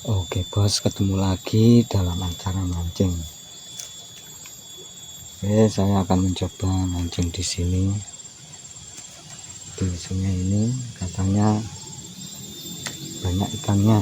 Oke bos, ketemu lagi dalam acara mancing. Oke, saya akan mencoba mancing di sini. Di sungai ini katanya banyak ikannya.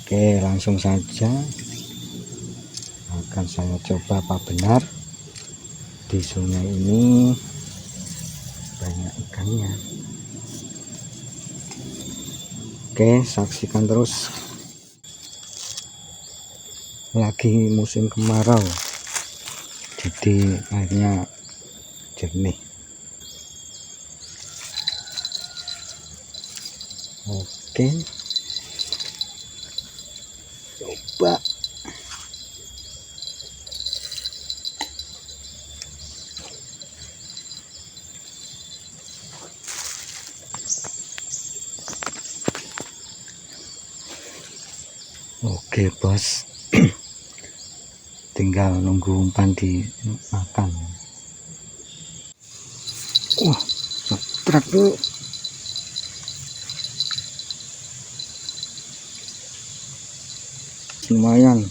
Oke, langsung saja akan saya coba apa benar di sungai ini banyak ikannya. Oke, saksikan terus. Lagi musim kemarau, jadi airnya jernih. Oke, coba. Oke bos, tinggal nunggu umpan dimakan. Wah, truk dulu. Lumayan.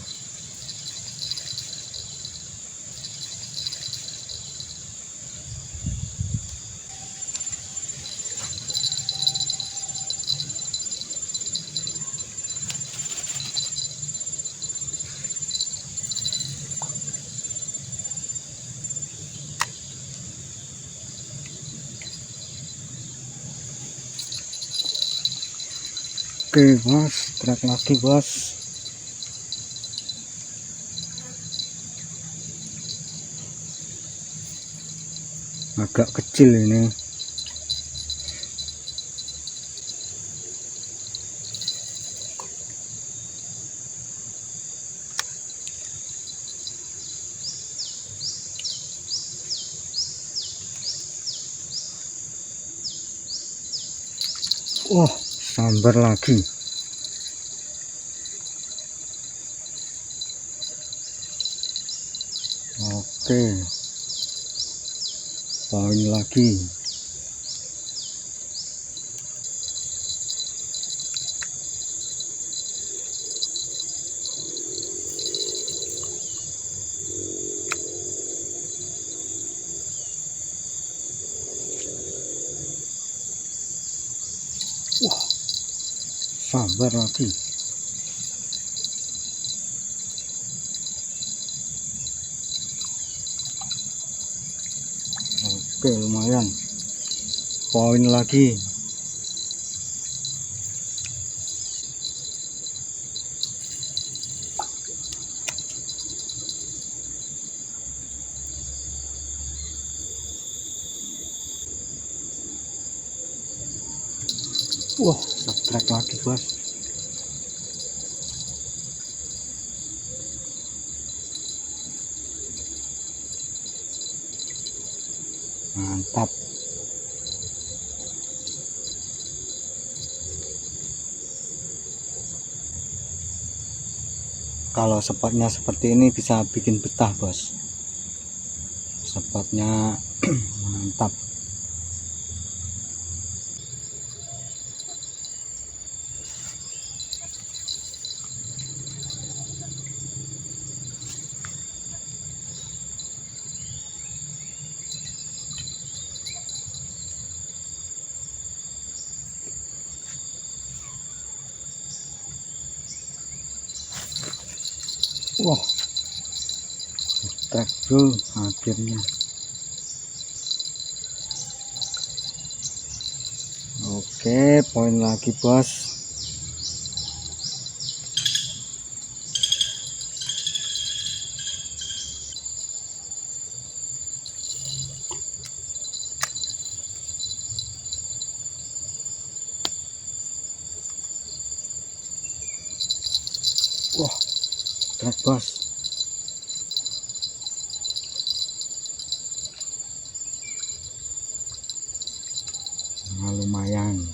Oke bos, truk lagi bos. Agak kecil ini. Wah, sambar lagi. Oke, poin lagi. Wah, sambar lagi. Oke, lumayan. Poin lagi. Wah, truk lagi bos. Mantap. Kalau spotnya seperti ini bisa bikin betah bos. Spotnya mantap. Wah, truk bro akhirnya. Oke, poin lagi bos. Wah, truk bos. Nah, lumayan.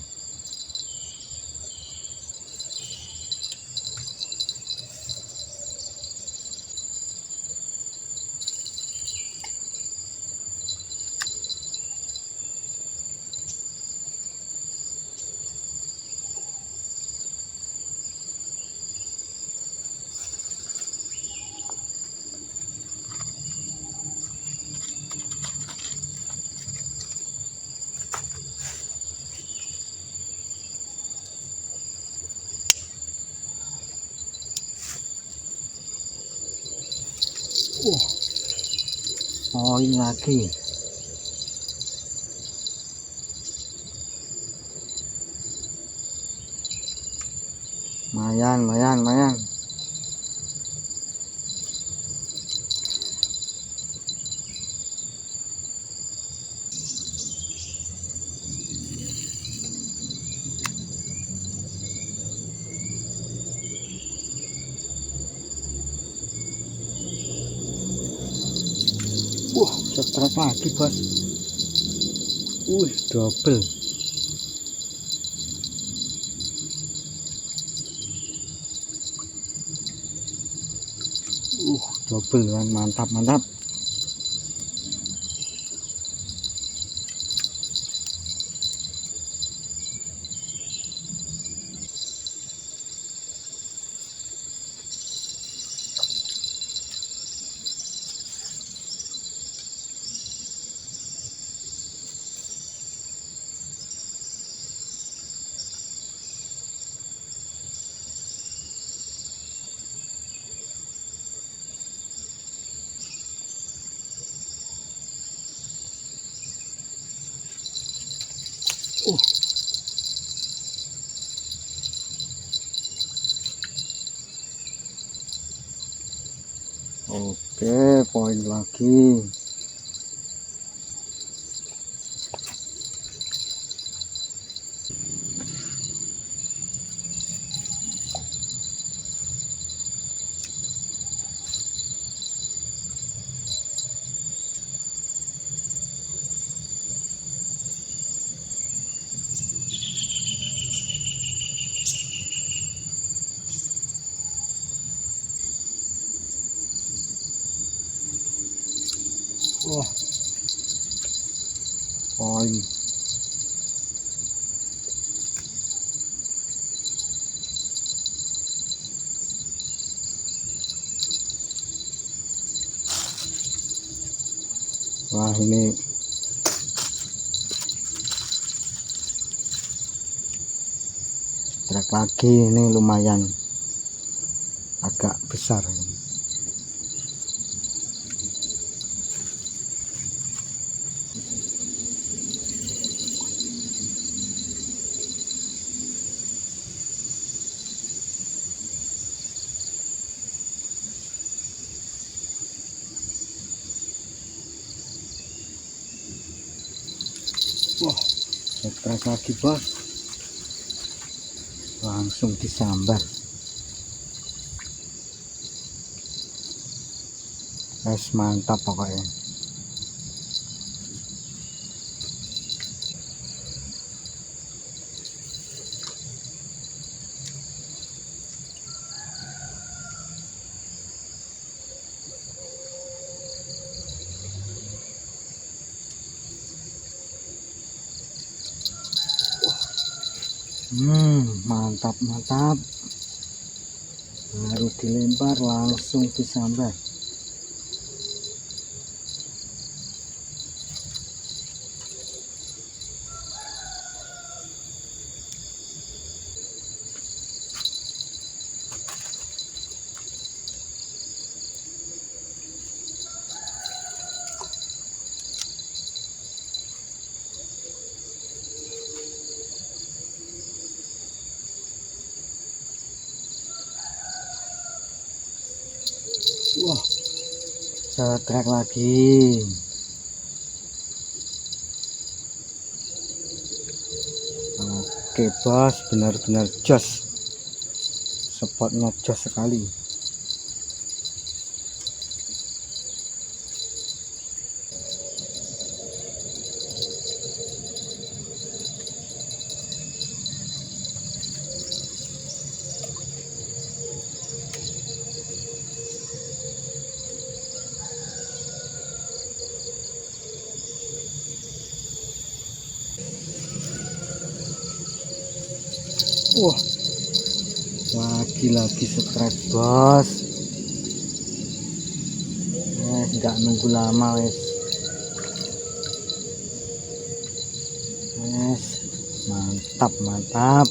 Poin lagi. Lumayan. Strike lagi bos. Double. Double kan, mantap. Oke, poin lagi. Poin. Wah, ini strike lagi, ini lumayan agak besar. Strike lagi bos, langsung disambar. Mantap pokoknya. Mantap. Baru dilempar langsung disambar. Strike lagi. Oke bos, benar-benar jos, spotnya jos sekali. Lagi strike bos. Nggak nunggu lama wes. Mantap.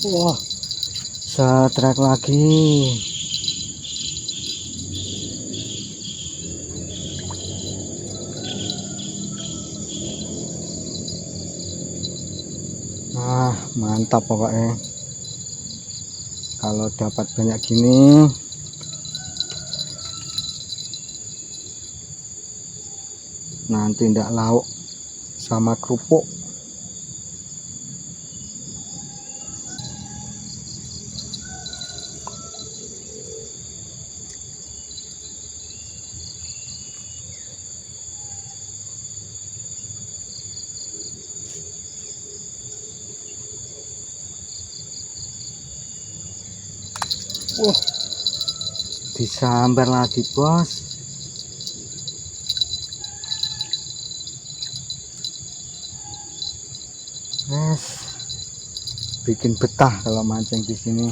Wah, setrek lagi. Nah, mantap pokoknya. Kalau dapat banyak gini, nanti ndak lauk sama kerupuk. Wah, disambar lagi bos. Yes, bikin betah kalau mancing di sini.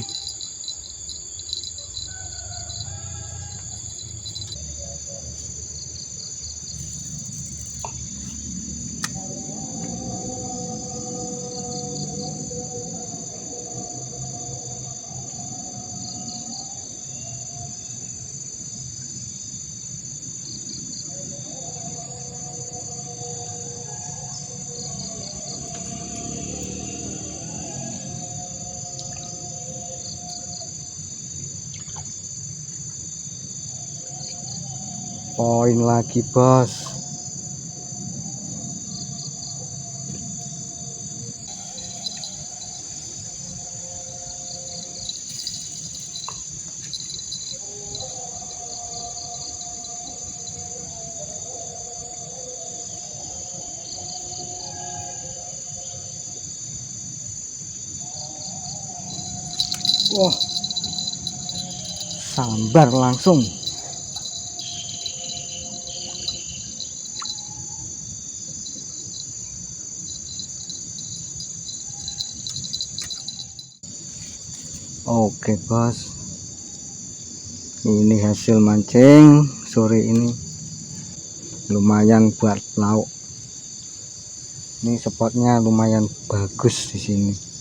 Poin lagi bos. Wah, sambar langsung. Oke bos, ini hasil mancing sore ini. Lumayan buat lauk. Ini spotnya lumayan bagus di sini.